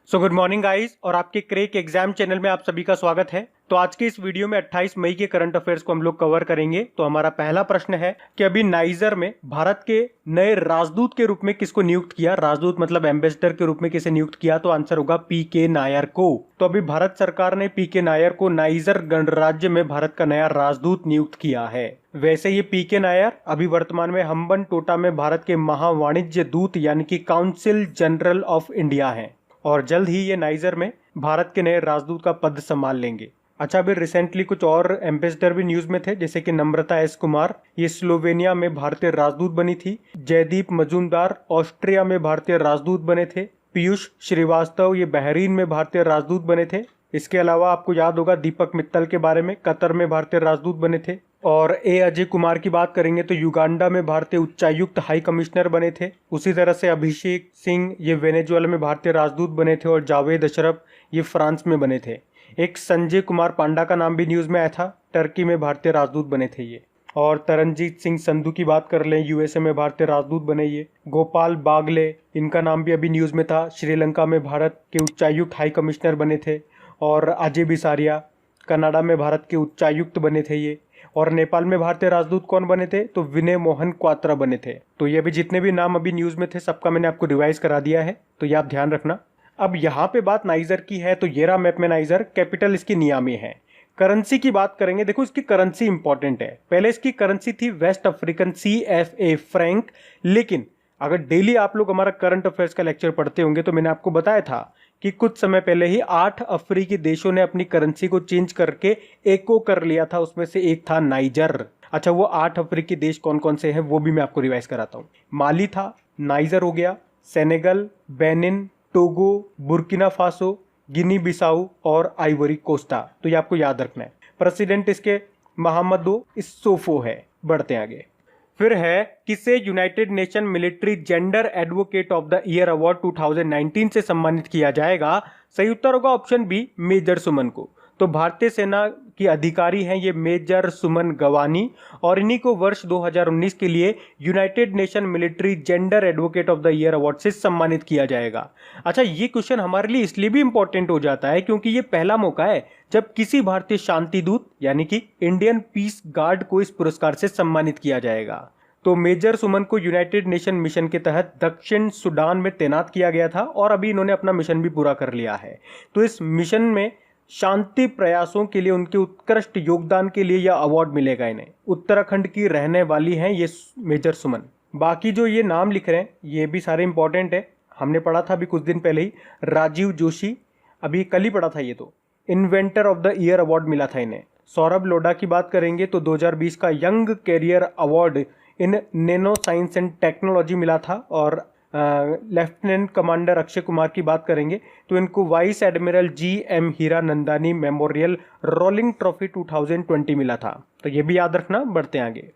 So good morning guys और आपके crack exam channel में आप सभी का स्वागत है। तो आज के इस वीडियो में 28 मई के करंट अफेयर्स को हम लोग कवर करेंगे। तो हमारा पहला प्रश्न है कि अभी नाइजर में भारत के नए राजदूत के रूप में किसको नियुक्त किया। राजदूत मतलब एम्बेसडर के रूप में किसे नियुक्त किया, तो आंसर होगा पीके नायर को। तो अभी भारत सरकार ने पीके नायर को नाइजर गणराज्य में भारत का नया राजदूत नियुक्त किया है। वैसे ये पीके नायर अभी वर्तमान में हम्बन टोटा में भारत के महावाणिज्य दूत यानी कि काउंसिल जनरल ऑफ इंडिया हैं और जल्द ही ये नाइजर में भारत के नए राजदूत का पद संभाल लेंगे। अच्छा, अभी रिसेंटली कुछ और एम्बेसडर भी न्यूज में थे, जैसे कि नम्रता एस कुमार, ये स्लोवेनिया में भारतीय राजदूत बनी थी। जयदीप मजूमदार ऑस्ट्रिया में भारतीय राजदूत बने थे। पीयूष श्रीवास्तव ये बहरीन में भारतीय राजदूत बने थे। इसके अलावा आपको याद होगा दीपक मित्तल के बारे में, कतर में भारतीय राजदूत बने थे। और अजय कुमार की बात करेंगे तो युगांडा में भारतीय उच्चायुक्त हाई कमिश्नर बने थे। उसी तरह से अभिषेक सिंह ये वेनेजुएला में भारतीय राजदूत बने थे और जावेद अशरफ ये फ्रांस में बने थे। एक संजय कुमार पांडा का नाम भी न्यूज में आया था, टर्की में भारतीय राजदूत बने थे ये। और तरनजीत सिंह संधू की बात कर लें, यूएसए में भारतीय राजदूत बने ये। गोपाल बागले, इनका नाम भी अभी न्यूज में था, श्रीलंका में भारत के उच्चायुक्त हाई कमिश्नर बने थे। और अजय बिसारिया कनाडा में भारत के उच्चायुक्त बने थे ये। और नेपाल में भारतीय राजदूत कौन बने थे, तो विनय मोहन क्वात्रा बने थे। तो ये भी जितने भी नाम अभी न्यूज में थे सबका मैंने आपको रिवाइज करा दिया है, तो ये आप ध्यान रखना। अब यहाँ पे बात नाइजर की है, तो ये रहा मैप में नाइजर, कैपिटल इसकी नियामी है। करेंसी की बात करेंगे, देखो इसकी करेंसी इंपॉर्टेंट है। पहले इसकी करेंसी थी वेस्ट अफ्रीकन CFA फ्रैंक, लेकिन अगर डेली आप लोग हमारा करंट अफेयर्स का लेक्चर पढ़ते होंगे तो मैंने आपको बताया था कि कुछ समय पहले ही 8 अफ्रीकी देशों ने अपनी करेंसी को चेंज करके एको कर लिया था, उसमें से एक था नाइजर। अच्छा, वो 8 अफ्रीकी देश कौन कौन से हैं वो भी मैं आपको रिवाइज कराता हूँ। माली था, नाइजर हो गया, Senegal, Benin, Togo, Burkina Faso, Guinea Bissau और आइवरी कोस्टा। तो ये आपको याद रखना है। प्रेसिडेंट इसके महामदो इस्सोफो है। बढ़ते हैं आगे। फिर है किसे United nation military gender advocate of the year award 2019 से सम्मानित किया जाएगा। सही उत्तर होगा ऑप्शन बी, मेजर सुमन को। तो भारतीय सेना की अधिकारी हैं ये मेजर सुमन गवानी और इन्हीं को वर्ष 2019 के लिए United nation military gender advocate of the year award से सम्मानित किया जाएगा। अच्छा, ये क्वेश्चन हमारे लिए इसलिए भी इंपॉर्टेंट हो जाता है क्योंकि ये पहला मौका है जब किसी भारतीय शांति दूत यानी कि इंडियन पीस गार्ड को इस पुरस्कार से सम्मानित किया जाएगा। तो मेजर सुमन को यूनाइटेड नेशन मिशन के तहत दक्षिण सूडान में तैनात किया गया था और अभी इन्होंने अपना मिशन भी पूरा कर लिया है। तो इस मिशन में शांति प्रयासों के लिए उनके उत्कृष्ट योगदान के लिए यह अवार्ड मिलेगा इन्हें। उत्तराखंड की रहने वाली हैं ये मेजर सुमन। बाकी जो ये नाम लिख रहे हैं ये भी सारे इंपॉर्टेंट है, हमने पढ़ा था अभी कुछ दिन पहले ही। राजीव जोशी, अभी कल ही पढ़ा था ये, तो inventor of the year award मिला था इन्हें। सौरभ लोढ़ा की बात करेंगे तो 2020 का young career award in nano science and technology मिला था। और लेफ्टिनेंट कमांडर अक्षय कुमार की बात करेंगे तो इनको vice admiral GM Hiranandani memorial rolling trophy 2020 मिला था। तो ये भी याद रखना। बढ़ते हैं आगे।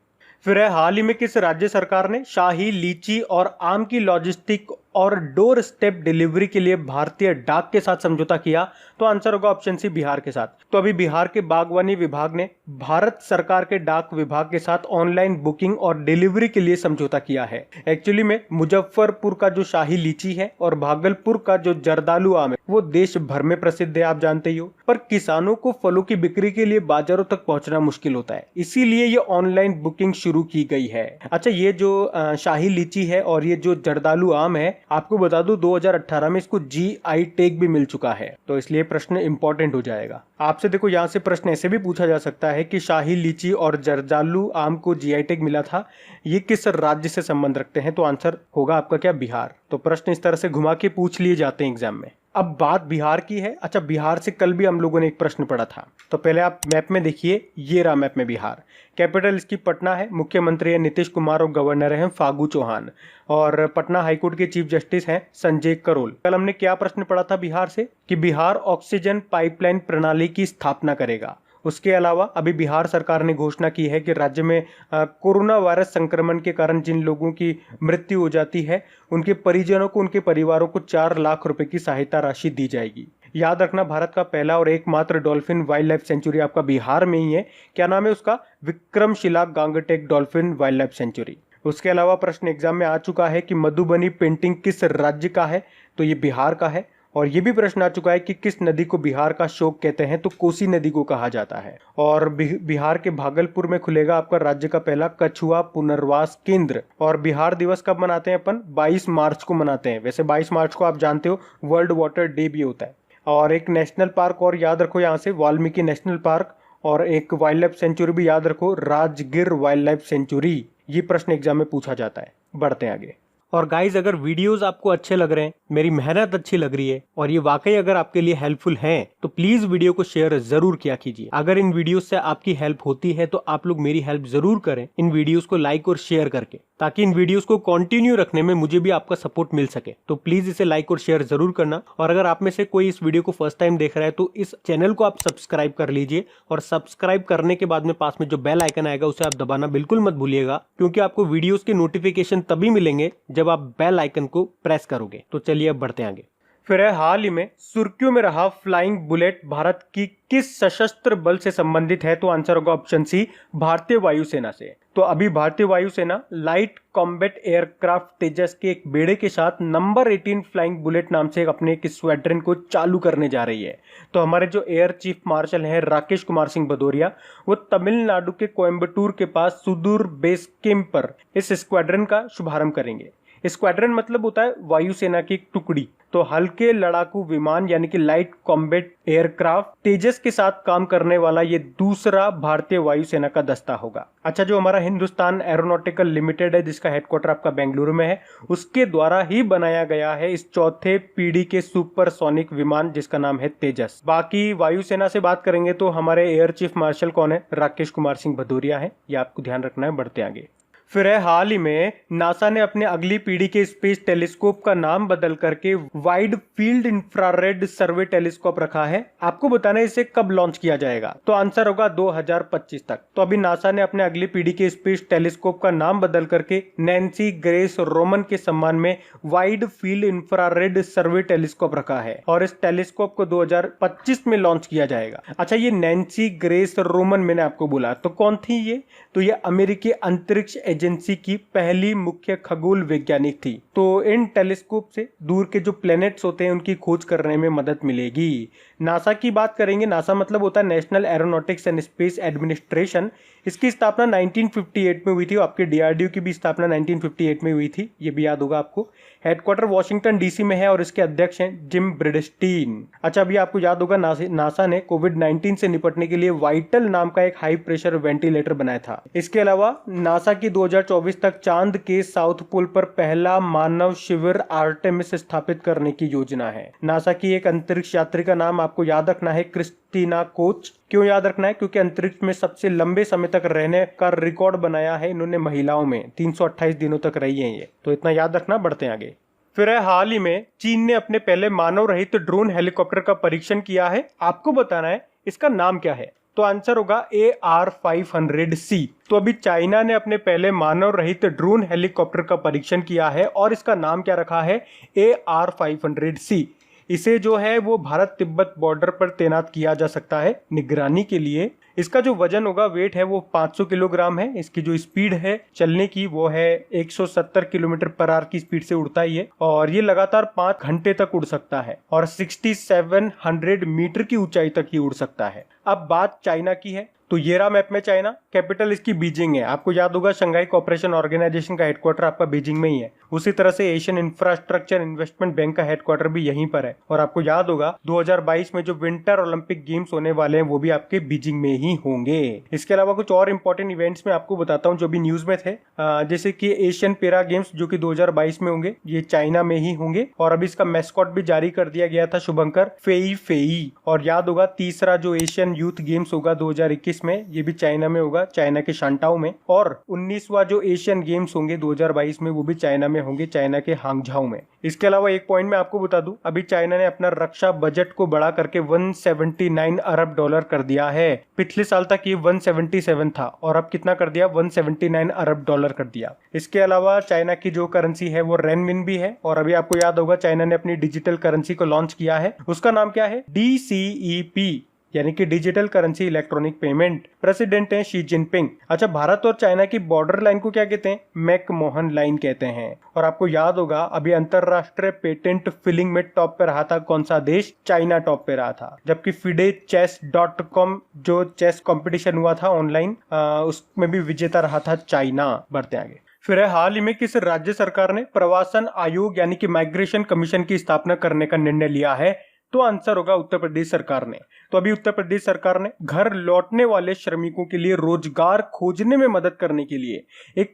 फिर है हाल ही में किस राज्य सरकार ने शाही लीची और आम की लॉजिस्टिक और डोर स्टेप डिलीवरी के लिए भारतीय डाक के साथ समझौता किया, तो आंसर होगा ऑप्शन सी, बिहार के साथ। तो अभी बिहार के बागवानी विभाग ने भारत सरकार के डाक विभाग के साथ ऑनलाइन बुकिंग और डिलीवरी के लिए समझौता किया है। एक्चुअली में मुजफ्फरपुर का जो शाही लीची है और भागलपुर का जो जर्दालू आम है वो देश भर में प्रसिद्ध है, आप जानते ही हो, पर किसानों को फलों की बिक्री के लिए बाजारों तक पहुंचना मुश्किल होता है, इसीलिए ये ऑनलाइन बुकिंग शुरू की गई है। अच्छा, ये जो शाही लीची है और ये जो जर्दालू आम है, आपको बता दूं 2018 में इसको GI टैग भी मिल चुका है, तो इसलिए प्रश्न इंपॉर्टेंट हो जाएगा आपसे। देखो यहाँ से प्रश्न ऐसे भी पूछा जा सकता है कि शाही लीची और जर्दालू आम को GI टैग मिला था, ये किस राज्य से संबंध रखते हैं, तो आंसर होगा आपका क्या, बिहार। तो प्रश्न इस तरह से घुमा के पूछ लिए जाते हैं एग्जाम में। अब बात बिहार की है। अच्छा, बिहार से कल भी हम लोगों ने एक प्रश्न पढ़ा था, तो पहले आप मैप में देखिए, ये रहा मैप में बिहार। कैपिटल इसकी पटना है, मुख्यमंत्री है नीतीश कुमार और गवर्नर हैं फागू चौहान। और पटना हाईकोर्ट के चीफ जस्टिस हैं संजय करोल। कल हमने क्या प्रश्न पढ़ा था बिहार से कि बिहार ऑक्सीजन पाइपलाइन प्रणाली की स्थापना करेगा। उसके अलावा अभी बिहार सरकार ने घोषणा की है कि राज्य में कोरोना वायरस संक्रमण के कारण जिन लोगों की मृत्यु हो जाती है उनके परिजनों को, उनके परिवारों को 4 लाख रुपए की सहायता राशि दी जाएगी। याद रखना, भारत का पहला और एकमात्र डॉल्फिन वाइल्ड लाइफ सेंचुरी आपका बिहार में ही है। क्या नाम है उसका, Vikramshila Gangetic dolphin wildlife sanctuary. उसके अलावा प्रश्न एग्जाम में आ चुका है कि मधुबनी पेंटिंग किस राज्य का है, तो ये बिहार का है। और ये भी प्रश्न आ चुका है कि किस नदी को बिहार का शोक कहते हैं, तो कोसी नदी को कहा जाता है। और बिहार के भागलपुर में खुलेगा आपका राज्य का पहला कछुआ पुनर्वास केंद्र। और बिहार दिवस कब मनाते हैं अपन? 22 मार्च को मनाते हैं। वैसे 22 मार्च को आप जानते हो वर्ल्ड वाटर डे भी होता है। और एक नेशनल पार्क और याद रखो यहाँ से, वाल्मीकि नेशनल पार्क, और एक वाइल्ड लाइफ सेंचुरी भी याद रखो, राजगिर वाइल्ड लाइफ सेंचुरी। ये प्रश्न एग्जाम में पूछा जाता है। बढ़ते हैं आगे। और गाइज, अगर वीडियोस आपको अच्छे लग रहे हैं, मेरी मेहनत अच्छी लग रही है और ये वाकई अगर आपके लिए हेल्पफुल हैं, तो प्लीज वीडियो को शेयर जरूर किया कीजिए। अगर इन वीडियोस से आपकी हेल्प होती है तो आप लोग मेरी हेल्प जरूर करें इन वीडियोस को लाइक और शेयर करके, ताकि इन वीडियोस को कंटिन्यू रखने में मुझे भी आपका सपोर्ट मिल सके। तो प्लीज इसे लाइक और शेयर जरूर करना। और अगर आप में से कोई इस वीडियो को फर्स्ट टाइम देख रहा है तो इस चैनल को आप सब्सक्राइब कर लीजिए, और सब्सक्राइब करने के बाद में पास में जो बेल आइकन आएगा उसे आप दबाना बिल्कुल मत भूलिएगा, क्योंकि आपको वीडियोस के नोटिफिकेशन तभी मिलेंगे जब आप बेल आइकन को प्रेस करोगे। तो चलिए अब बढ़ते हैं आगे। फिर है, हाल ही में सुर्खियों में रहा फ्लाइंग बुलेट भारत की किस सशस्त्र बल से संबंधित है? तो आंसर होगा ऑप्शन सी, भारतीय वायुसेना से। तो अभी भारतीय वायुसेना लाइट कॉम्बैट एयरक्राफ्ट तेजस के एक बेड़े के साथ नंबर 18 फ्लाइंग बुलेट नाम से अपने एक स्क्वाड्रन को चालू करने जा रही है। तो हमारे जो एयर चीफ मार्शल हैं राकेश कुमार सिंह भदौरिया, वो तमिलनाडु के कोयम्बटूर के पास सुदूर बेस कैंप पर इस स्क्वाड्रन का शुभारंभ करेंगे। स्क्वाड्रन मतलब होता है वायुसेना की एक टुकड़ी। तो हल्के लड़ाकू विमान यानी कि लाइट कॉम्बैट एयरक्राफ्ट तेजस के साथ काम करने वाला ये दूसरा भारतीय वायुसेना का दस्ता होगा। अच्छा, जो हमारा हिंदुस्तान एरोनॉटिकल लिमिटेड है, जिसका हेडक्वार्टर आपका बेंगलुरु में है, उसके द्वारा ही बनाया गया है इस चौथे पीढ़ी के सुपरसोनिक विमान, जिसका नाम है तेजस। बाकी वायुसेना से बात करेंगे तो हमारे एयर चीफ मार्शल कौन है? राकेश कुमार सिंह भदौरिया है। ये आपको ध्यान रखना है। बढ़ते आगे। फिर है, हाल ही में नासा ने अपने अगली पीढ़ी के स्पेस टेलीस्कोप का नाम बदल करके वाइड फील्ड इंफ्रारेड सर्वे टेलीस्कोप रखा है। आपको बताना है इसे कब लॉन्च किया जाएगा? तो आंसर होगा 2025 तक। तो अभी नासा ने अपने अगली पीढ़ी के स्पेस टेलीस्कोप का नाम बदल करके नैन्सी ग्रेस रोमन के सम्मान में वाइड फील्ड इंफ्रारेड सर्वे टेलीस्कोप रखा है, और इस टेलीस्कोप को 2025 में लॉन्च किया जाएगा। अच्छा, ये नैन्सी ग्रेस रोमन मैंने आपको बोला, तो कौन थी ये? तो ये अमेरिकी अंतरिक्ष एजेंसी की पहली मुख्य खगोल वैज्ञानिक थी। तो इन टेलीस्कोप से दूर के जो प्लैनेट्स होते हैं उनकी खोज करने में मदद मिलेगी। नासा की बात करेंगे, नासा मतलब होता है national aeronautics and space administration. इसकी स्थापना 1958 में हुई थी। आपके डीआरडीओ की भी स्थापना 1958 में हुई थी, ये भी याद होगा आपको। हेडक्वार्टर वॉशिंगटन डीसी में है और इसके अध्यक्ष हैं जिम ब्रिडस्टीन। अच्छा, अभी आपको याद होगा नासा ने कोविड-19 से निपटने के लिए वाइटल नाम का एक हाई प्रेशर वेंटिलेटर बनाया था। इसके अलावा नासा की 2024 तक चांद के साउथ पोल पर पहला मानव शिविर आर्टेमिस स्थापित करने की योजना है। नासा की एक अंतरिक्ष यात्री का नाम आपको याद रखना है, क्रिस्टीना कोच। क्यों याद रखना है? क्योंकि अंतरिक्ष में सबसे लंबे समय तक रहने का रिकॉर्ड बनाया है इन्होंने महिलाओं में, 328 दिनों तक रही है ये, तो इतना याद रखना। बढ़ते हैं आगे। फिर है, हाल ही में चीन ने अपने पहले मानव रहित ड्रोन हेलीकॉप्टर का परीक्षण किया है। आपको बताना है इसका नाम क्या है? तो आंसर होगा AR-500C। तो अभी चाइना ने अपने पहले मानव रहित ड्रोन हेलीकॉप्टर का परीक्षण किया है और इसका नाम क्या रखा है? AR-500C। इसे जो है वो भारत तिब्बत बॉर्डर पर तैनात किया जा सकता है निगरानी के लिए। इसका जो वजन होगा, वेट है, वो 500 किलोग्राम है। इसकी जो स्पीड है चलने की वो है 170 किलोमीटर पर आवर की स्पीड से उड़ता ही है, और ये लगातार 5 घंटे तक उड़ सकता है और 6700 मीटर की ऊंचाई तक ये उड़ सकता है। अब बात चाइना की है, तो ये रहा मैप में चाइना। कैपिटल इसकी बीजिंग है। आपको याद होगा शंघाई कोऑपरेशन ऑर्गेनाइजेशन का हेडक्वार्टर आपका बीजिंग में ही है। उसी तरह से एशियन इंफ्रास्ट्रक्चर इन्वेस्टमेंट बैंक का हेडक्वार्टर भी यहीं पर है। और आपको याद होगा 2022 में जो विंटर ओलंपिक गेम्स होने वाले हैं वो भी आपके बीजिंग में ही होंगे। इसके अलावा कुछ और इंपॉर्टेंट इवेंट्स में आपको बताता हूँ जो भी न्यूज में थे, जैसे कि एशियन पैरा गेम्स जो कि 2022 में होंगे, ये चाइना में ही होंगे। और अभी इसका मैस्कॉट भी जारी कर दिया गया था, शुभंकर फेई। और याद होगा तीसरा जो एशियन यूथ गेम्स होगा 2021 में, ये भी चाइना में होगा, चाइना के शांटाओ में। और 19वां जो एशियन गेम्स होंगे 2022 में वो भी चाइना में होंगे, चाइना के हांगझाओ में। इसके अलावा एक पॉइंट मैं आपको बता दूं, अभी चाइना ने अपना रक्षा बजट को बढ़ा करके 179 अरब डॉलर कर दिया है। पिछले साल तक ये 177 था और अब कितना कर दिया? 179 अरब डॉलर कर दिया। इसके अलावा चाइना की जो करेंसी है वो रेनमिन भी है। और अभी आपको याद होगा चाइना ने अपनी डिजिटल करेंसी को लॉन्च किया है, उसका नाम क्या है? DCEP। यानी कि digital currency electronic payment. President हैं शी जिनपिंग। अच्छा, भारत और चाइना की बॉर्डर लाइन को क्या कहते हैं? मैकमोहन लाइन कहते हैं। और आपको याद होगा अभी अंतरराष्ट्रीय पेटेंट फिलिंग में टॉप पे रहा था कौन सा देश? चाइना टॉप पे रहा था, जबकि FIDE-Chess.com जो चेस कंपटीशन हुआ था ऑनलाइन उसमें भी विजेता रहा था चाइना। बढ़ते आगे। फिर हाल ही में किस राज्य सरकार ने प्रवासन आयोग यानी कि माइग्रेशन कमीशन की स्थापना करने का निर्णय लिया है? तो आंसर होगा उत्तर प्रदेश सरकार ने। तो अभी उत्तर प्रदेश सरकार ने घर लौटने वाले श्रमिकों के लिए रोजगार खोजने में मदद करने के लिए एक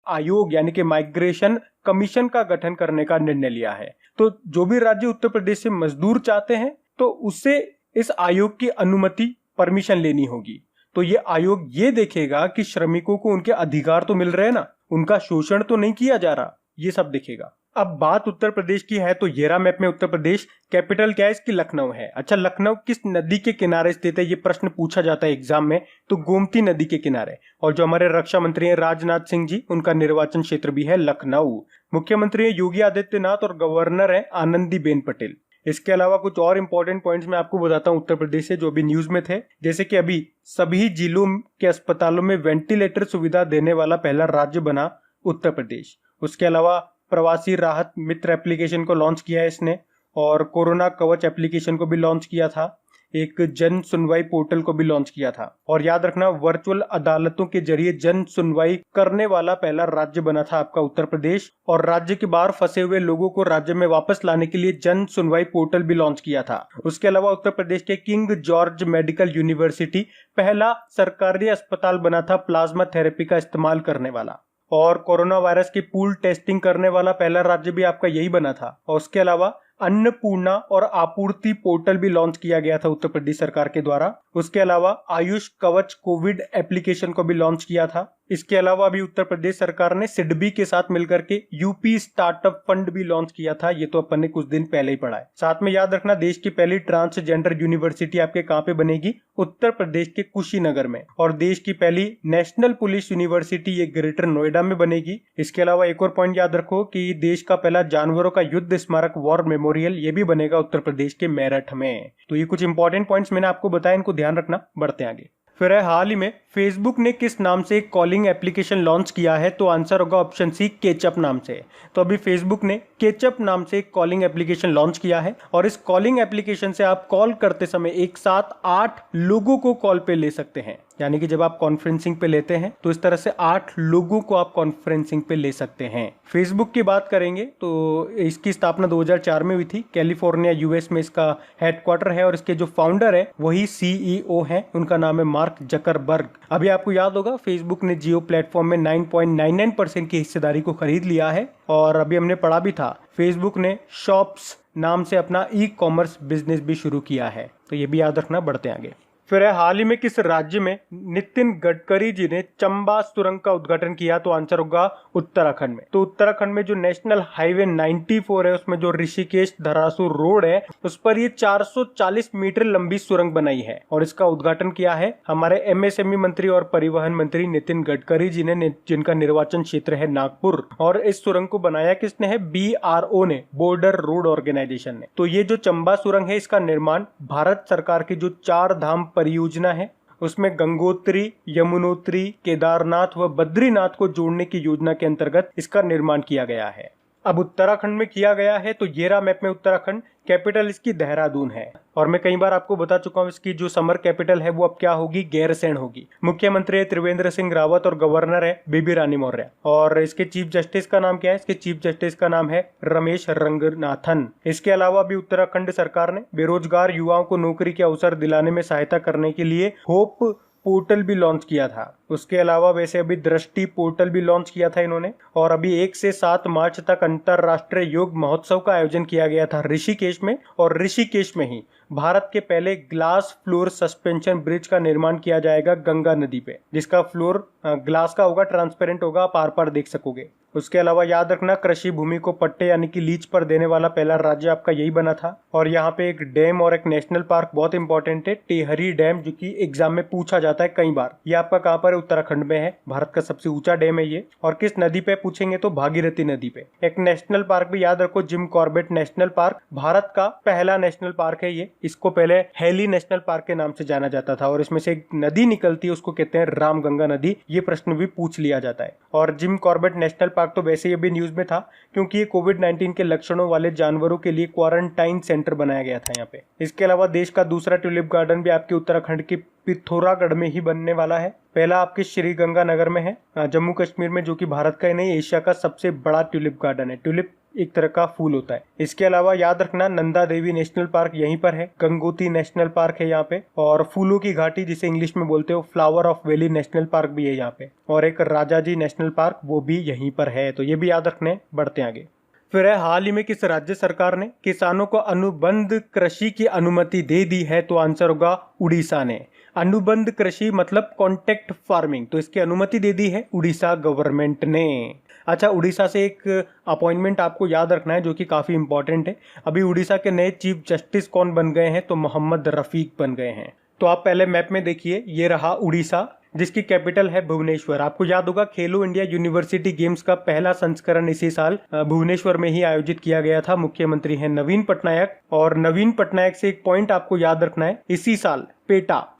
आयोग यानी कि माइग्रेशन कमीशन का गठन करने का निर्णय लिया है। तो जो भी राज्य उत्तर प्रदेश से मजदूर चाहते हैं तो उससे इस आयोग की अनुमति, परमिशन लेनी होगी। तो ये आयोग ये देखेगा कि श्रमिकों को उनके अधिकार तो मिल रहे हैं ना, उनका शोषण तो नहीं किया जा रहा, ये सब देखेगा। अब बात उत्तर प्रदेश की है तो ये रहा मैप में उत्तर प्रदेश। कैपिटल क्या है इसकी? लखनऊ है। अच्छा, लखनऊ किस नदी के किनारे स्थित है? ये प्रश्न पूछा जाता है एग्जाम में। तो गोमती नदी के किनारे। और जो हमारे रक्षा मंत्री हैं राजनाथ सिंह जी, उनका निर्वाचन क्षेत्र भी है लखनऊ। मुख्यमंत्री है योगी आदित्यनाथ और गवर्नर है आनंदीबेन पटेल। इसके अलावा कुछ और इंपॉर्टेंट पॉइंट्स मैं आपको बताता हूं उत्तर प्रदेश से जो अभी न्यूज में थे। जैसे कि अभी सभी जिलों के अस्पतालों में वेंटिलेटर सुविधा देने वाला पहला राज्य बना उत्तर प्रदेश। उसके अलावा प्रवासी राहत मित्र एप्लीकेशन को लॉन्च किया है इसने, और कोरोना कवच एप्लीकेशन को भी लॉन्च किया था, एक जन सुनवाई पोर्टल को भी लॉन्च किया था। और याद रखना वर्चुअल अदालतों के जरिए जन सुनवाई करने वाला पहला राज्य बना था आपका उत्तर प्रदेश। और राज्य के बाहर फंसे हुए लोगों को राज्य में वापस लाने के लिए जन सुनवाई पोर्टल भी लॉन्च किया था। उसके अलावा उत्तर प्रदेश के किंग जॉर्ज मेडिकल यूनिवर्सिटी पहला सरकारी अस्पताल बना था प्लाज्मा थेरेपी का इस्तेमाल करने वाला। और कोरोना वायरस की पूल टेस्टिंग करने वाला पहला राज्य भी आपका यही बना था। और उसके अलावा अन्नपूर्णा और आपूर्ति पोर्टल भी लॉन्च किया गया था उत्तर प्रदेश सरकार के द्वारा। उसके अलावा आयुष कवच कोविड एप्लीकेशन को भी लॉन्च किया था। इसके अलावा अभी उत्तर प्रदेश सरकार ने सिडबी के साथ मिलकर के यूपी स्टार्टअप फंड भी लॉन्च किया था। ये तो अपन ने कुछ दिन पहले ही पढ़ा है। साथ में याद रखना देश की पहली ट्रांसजेंडर यूनिवर्सिटी आपके कहां पे बनेगी? उत्तर प्रदेश के कुशीनगर में। और देश की पहली नेशनल पुलिस यूनिवर्सिटी ये ग्रेटर नोएडा में बनेगी। इसके अलावा एक और पॉइंट याद रखो कि देश का पहला जानवरों का युद्ध स्मारक वॉर मेमोरियल ये भी बनेगा उत्तर प्रदेश के मेरठ में। तो ये कुछ इंपॉर्टेंट पॉइंट्स मैंने आपको बताया, इनको ध्यान रखना। बढ़ते आगे। फिर है हाल ही में फेसबुक ने किस नाम से एक कॉलिंग एप्लीकेशन लॉन्च किया है? तो आंसर होगा ऑप्शन सी केचअप नाम से। तो अभी फेसबुक ने केचअप नाम से एक कॉलिंग एप्लीकेशन लॉन्च किया है और इस कॉलिंग एप्लीकेशन से आप कॉल करते समय एक साथ 8 लोगों को कॉल पे ले सकते हैं। यानी कि जब आप कॉन्फ्रेंसिंग पे लेते हैं तो इस तरह से 8 लोगों को आप कॉन्फ्रेंसिंग पे ले सकते हैं। फेसबुक की बात करेंगे तो इसकी स्थापना 2004 में हुई थी। कैलिफोर्निया यूएस में इसका हेडक्वार्टर है और इसके जो फाउंडर है वही सीईओ हैं, उनका नाम है मार्क जकरबर्ग। अभी आपको याद होगा फेसबुक ने जियो प्लेटफॉर्म में 9.99% की हिस्सेदारी को खरीद लिया है। और अभी हमने पढ़ा भी था फेसबुक ने शॉप्स नाम से अपना ई-कॉमर्स बिजनेस भी शुरू किया है। तो ये भी याद रखना। बढ़ते आगे। फिर है हाल ही में किस राज्य में नितिन गडकरी जी ने चंबा सुरंग का उद्घाटन किया? तो आंसर होगा उत्तराखंड में। तो उत्तराखंड में जो नेशनल हाईवे 94 है उसमें जो ऋषिकेश धरासूर रोड है उस पर ये 440 मीटर लंबी सुरंग बनाई है और इसका उद्घाटन किया है हमारे एमएसएमई मंत्री और परिवहन मंत्री नितिन गडकरी जी ने, जिनका निर्वाचन क्षेत्र है नागपुर। और इस सुरंग को बनाया किसने है? BRO ने, बॉर्डर रोड ऑर्गेनाइजेशन ने। तो ये जो चंबा सुरंग है इसका निर्माण भारत सरकार की जो 4 धाम परियोजना है उसमें गंगोत्री, यमुनोत्री, केदारनाथ व बद्रीनाथ को जोड़ने की योजना के अंतर्गत इसका निर्माण किया गया है। अब उत्तराखंड में किया गया है तो ये रहा मैप में उत्तराखंड। कैपिटल इसकी देहरादून है और मैं कई बार आपको बता चुका हूं इसकी जो समर कैपिटल है वो अब क्या होगी? गैरसैंण होगी। मुख्यमंत्री है त्रिवेंद्र सिंह रावत और गवर्नर है बेबी रानी मौर्य। और इसके चीफ जस्टिस का नाम क्या है? इसके चीफ जस्टिस का नाम है रमेश रंगनाथन। इसके अलावा भी उत्तराखंड सरकार ने बेरोजगार युवाओं को नौकरी के अवसर दिलाने में सहायता करने के लिए होप पोर्टल भी लॉन्च किया था। उसके अलावा वैसे अभी दृष्टि पोर्टल भी लॉन्च किया था इन्होंने। और अभी 1 से 7 मार्च तक अंतरराष्ट्रीय योग महोत्सव का आयोजन किया गया था ऋषिकेश में। और ऋषिकेश में ही भारत के पहले ग्लास फ्लोर सस्पेंशन ब्रिज का निर्माण किया जाएगा गंगा नदी पे, जिसका फ्लोर ग्लास का होगा, ट्रांसपेरेंट होगा, आप आर पार देख सकोगे। उसके अलावा याद रखना कृषि भूमि को पट्टे यानी कि लीज पर देने वाला पहला राज्य आपका यही बना था। और यहाँ पे एक डैम और एक नेशनल पार्क बहुत इंपॉर्टेंट है, टेहरी डैम, जो कि एग्जाम में पूछा जाता है कई बार। ये आपका कहाँ पर है? उत्तराखंड में है। भारत का सबसे ऊंचा डैम है ये। और किस नदी पे पूछेंगे तो भागीरथी नदी पे। एक नेशनल पार्क भी याद रखो, Jim Corbett national park, Bharat का पहला नेशनल पार्क है ये। इसको पहले हेली नेशनल पार्क के नाम से जाना जाता था और इसमें से एक नदी निकलती है, उसको कहते हैं रामगंगा नदी। ये प्रश्न भी पूछ लिया जाता है। और जिम कॉर्बेट नेशनल पार्क तो वैसे ही अभी न्यूज में था, क्योंकि ये कोविड-19 के लक्षणों वाले जानवरों के लिए क्वारंटाइन सेंटर बनाया गया था यहाँ पे। इसके अलावा देश का दूसरा ट्यूलिप गार्डन भी आपके उत्तराखंड के पिथौरागढ़ में ही बनने वाला है। पहला आपके श्रीगंगानगर में है जम्मू कश्मीर में, जो कि भारत का ही नहीं एशिया का सबसे बड़ा ट्यूलिप गार्डन है। ट्यूलिप एक तरह का फूल होता है। इसके अलावा याद रखना नंदा देवी नेशनल पार्क यहीं पर है। गंगोती नेशनल पार्क है यहाँ पे। और फूलों की घाटी जिसे इंग्लिश में बोलते हो, flower of valley national park भी है यहाँ पे। और एक राजाजी नेशनल पार्क, वो भी यहीं पर है। तो ये भी याद रखने। बढ़ते आगे। फिर है, हाल ही में किस राज्य सरकार ने किसानों को अनुबंध कृषि की अनुमति दे दी है? तो आंसर होगा उड़ीसा ने। अनुबंध कृषि मतलब कॉन्टेक्ट फार्मिंग, तो इसकी अनुमति दे दी है उड़ीसा गवर्नमेंट ने। अच्छा, उड़ीसा से एक अपॉइंटमेंट आपको याद रखना है जो कि काफ़ी इंपॉर्टेंट है। अभी उड़ीसा के नए चीफ जस्टिस कौन बन गए हैं? तो मोहम्मद रफीक बन गए हैं। तो आप पहले मैप में देखिए, ये रहा उड़ीसा, जिसकी कैपिटल है भुवनेश्वर। आपको याद होगा खेलो इंडिया यूनिवर्सिटी गेम्स का पहला संस्करण इसी साल भुवनेश्वर में ही आयोजित किया गया था। मुख्यमंत्री हैं नवीन पटनायक। और नवीन पटनायक से एक पॉइंट आपको याद रखना है, इसी साल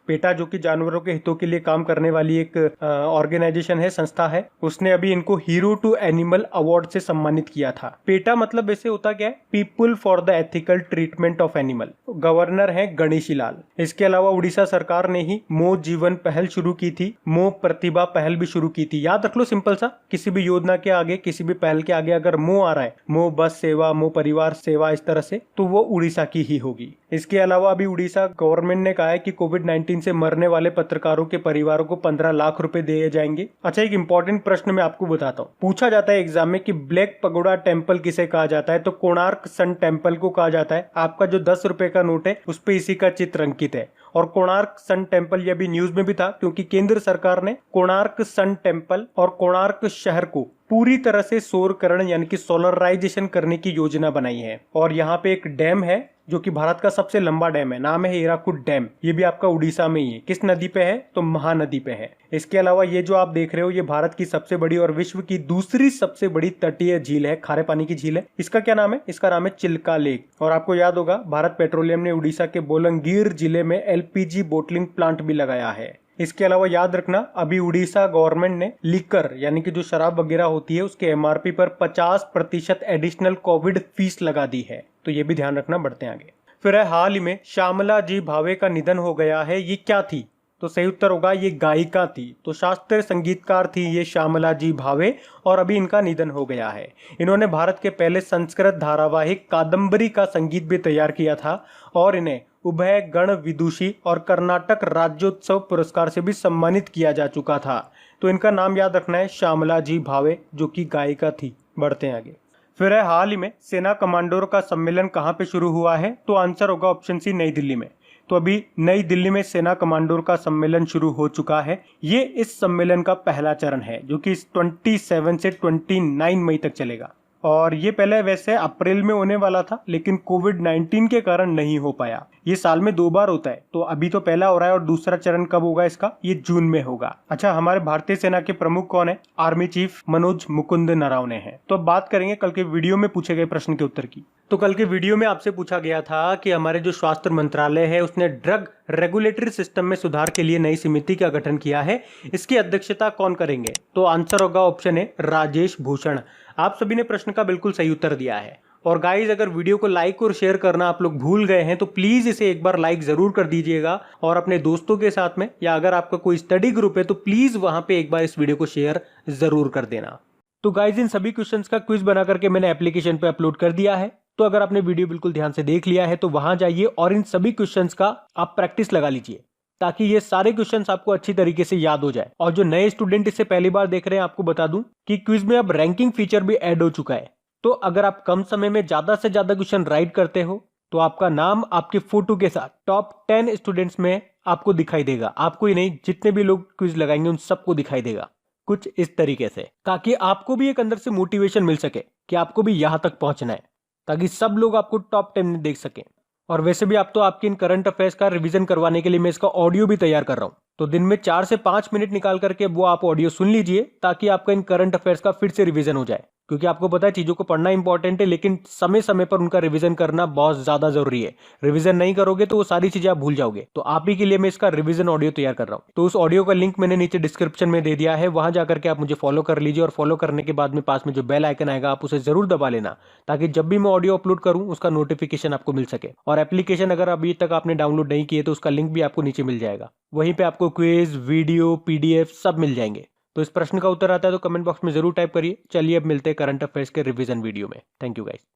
पेटा जो कि जानवरों के हितों के लिए काम करने वाली एक ऑर्गेनाइजेशन है, संस्था है, उसने अभी इनको हीरो टू एनिमल अवार्ड से सम्मानित किया था। पेटा मतलब वैसे होता क्या है? People for the ethical treatment of animal. Governor है गणेशी लाल। इसके अलावा उड़ीसा सरकार ने ही मो जीवन पहल शुरू की थी, मो प्रतिभा पहल भी शुरू की थी। याद रख लो, सिंपल सा, किसी भी योजना के आगे, किसी भी पहल के आगे अगर मो आ रहा है, मो बस सेवा, मो परिवार सेवा, इस तरह से, तो वो उड़ीसा की ही होगी। इसके अलावा अभी उड़ीसा गवर्नमेंट ने कहा है कि कोविड-19 से मरने वाले पत्रकारों के परिवारों को 15 लाख रुपए दिए जाएंगे। अच्छा, एक इंपॉर्टेंट प्रश्न मैं आपको बताता हूँ, पूछा जाता है एग्जाम में कि ब्लैक पगोडा टेम्पल किसे कहा जाता है? तो कोणार्क सन टेम्पल को कहा जाता है। आपका जो 10 रुपए का नोट है उस पे इसी का चित्र अंकित है। और कोणार्क सन टेम्पल ये भी न्यूज में भी था, क्योंकि केंद्र सरकार ने कोणार्क सन टेम्पल और कोणार्क शहर को पूरी तरह से सौरकरण यानी कि सोलराइजेशन करने की योजना बनाई है। और यहाँ पे एक डैम है जो कि भारत का सबसे लंबा डैम है, नाम है हीराकुड डैम। ये भी आपका उड़ीसा में ही है। किस नदी पे है? तो महानदी पे है। इसके अलावा ये जो आप देख रहे हो, ये भारत की सबसे बड़ी और विश्व की दूसरी सबसे बड़ी तटीय झील है, खारे पानी की झील है। इसका क्या नाम है? इसका नाम है चिल्का लेक। और आपको याद होगा भारत पेट्रोलियम ने उड़ीसा के बोलंगीर जिले में एलपीजी बोटलिंग प्लांट भी लगाया है। इसके अलावा याद रखना, अभी उड़ीसा गवर्नमेंट ने लिकर यानी कि जो शराब वगैरह होती है उसके एमआरपी पर 50% एडिशनल कोविड फीस लगा दी है। तो ये भी ध्यान रखना। बढ़ते हैं आगे। फिर है, हाल ही में श्यामला जी भावे का निधन हो गया है। ये क्या थी? तो सही उत्तर होगा ये गायिका थी। तो शास्त्रीय संगीतकार थी ये श्यामला जी भावे, और अभी इनका निधन हो गया है। इन्होंने भारत के पहले संस्कृत धारावाहिक कादम्बरी का संगीत भी तैयार किया था और इन्हें उभय गण विदुषी और कर्नाटक राज्योत्सव पुरस्कार से भी सम्मानित किया जा चुका था। तो इनका नाम याद रखना है, श्यामला जी भावे, जो कि गायिका थी। बढ़ते हैं आगे। फिर है, हाल ही में सेना कमांडरों का सम्मेलन कहाँ पे शुरू हुआ है? तो आंसर होगा ऑप्शन सी, नई दिल्ली में। तो अभी नई दिल्ली में सेना कमांडरों का सम्मेलन शुरू हो चुका है। ये इस सम्मेलन का पहला चरण है जो कि 27 से 29 मई तक चलेगा। और ये पहले वैसे अप्रैल में होने वाला था, लेकिन कोविड-19 के कारण नहीं हो पाया। ये साल में 2 बार होता है, तो अभी तो पहला हो रहा है और दूसरा चरण कब होगा इसका? ये जून में होगा। अच्छा, हमारे भारतीय सेना के प्रमुख कौन है? आर्मी चीफ मनोज मुकुंद नरवणे हैं। तो अब बात करेंगे कल के वीडियो में पूछे गए प्रश्न के उत्तर की। तो कल के वीडियो में आपसे पूछा गया था कि हमारे जो स्वास्थ्य मंत्रालय है उसने ड्रग रेगुलेटरी सिस्टम में सुधार के लिए नई समिति का गठन किया है। इसकी अध्यक्षता कौन करेंगे? तो आंसर होगा ऑप्शन ए, राजेश भूषण। आप सभी ने प्रश्न का बिल्कुल सही उत्तर दिया है। और गाइज, अगर वीडियो को लाइक और शेयर करना आप लोग भूल गए हैं तो प्लीज इसे एक बार लाइक जरूर कर दीजिएगा, और अपने दोस्तों के साथ में, या अगर आपका कोई स्टडी ग्रुप है तो प्लीज वहां पे एक बार इस वीडियो को शेयर जरूर कर देना। तो गाइज, इन सभी क्वेश्चंस का क्विज बना करके मैंने एप्लीकेशन पे अपलोड कर दिया है। तो अगर आपने वीडियो बिल्कुल ध्यान से देख लिया है तो वहां जाइए और इन सभी क्वेश्चंस का आप प्रैक्टिस लगा लीजिए, ताकि ये सारे क्वेश्चंस आपको अच्छी तरीके से याद हो जाए। और जो नए स्टूडेंट इसे पहली बार देख रहे हैं, आपको बता दूं कि क्विज में अब रैंकिंग फीचर भी ऐड हो चुका है। तो अगर आप कम समय में ज्यादा से ज्यादा क्वेश्चन राइट करते हो तो आपका नाम आपके फोटो के साथ टॉप 10 स्टूडेंट्स में आपको दिखाई देगा। आपको ही नहीं, जितने भी लोग क्विज लगाएंगे उन सबको दिखाई देगा। कुछ इस तरीके से, ताकि आपको भी एक अंदर से मोटिवेशन मिल सके कि आपको भी यहां तक पहुंचना है, ताकि सब लोग आपको टॉप 10 में देख सकें। और वैसे भी आप तो आपके इन करंट अफेयर्स का रिवीजन करवाने के लिए मैं इसका ऑडियो भी तैयार कर रहा हूं, तो दिन में 4 से 5 मिनट निकाल करके वो आप ऑडियो सुन लीजिए, ताकि आपका इन करंट अफेयर्स का फिर से रिवीजन हो जाए। क्योंकि आपको पता है चीजों को पढ़ना इंपॉर्टेंट है, लेकिन समय समय पर उनका रिवीजन करना बहुत ज्यादा जरूरी है। रिवीजन नहीं करोगे तो वो सारी चीजें आप भूल जाओगे। तो आप ही के लिए मैं इसका रिवीजन ऑडियो तैयार कर रहा हूं। तो उस ऑडियो का लिंक मैंने नीचे डिस्क्रिप्शन में दे दिया है, वहां जाकर के आप मुझे फॉलो कर लीजिए। और फॉलो करने के बाद में पास में जो बेल आइकन आएगा आप उसे जरूर दबा लेना, ताकि जब भी मैं ऑडियो अपलोड करूं उसका नोटिफिकेशन आपको मिल सके। और एप्लीकेशन अगर अभी तक आपने डाउनलोड नहीं किए तो उसका लिंक भी आपको नीचे मिल जाएगा। वहीं पे आपको क्विज, वीडियो, पीडीएफ सब मिल जाएंगे। तो इस प्रश्न का उत्तर आता है तो कमेंट बॉक्स में जरूर टाइप करिए। चलिए अब मिलते हैं करंट अफेयर्स के रिवीजन वीडियो में। Thank you guys.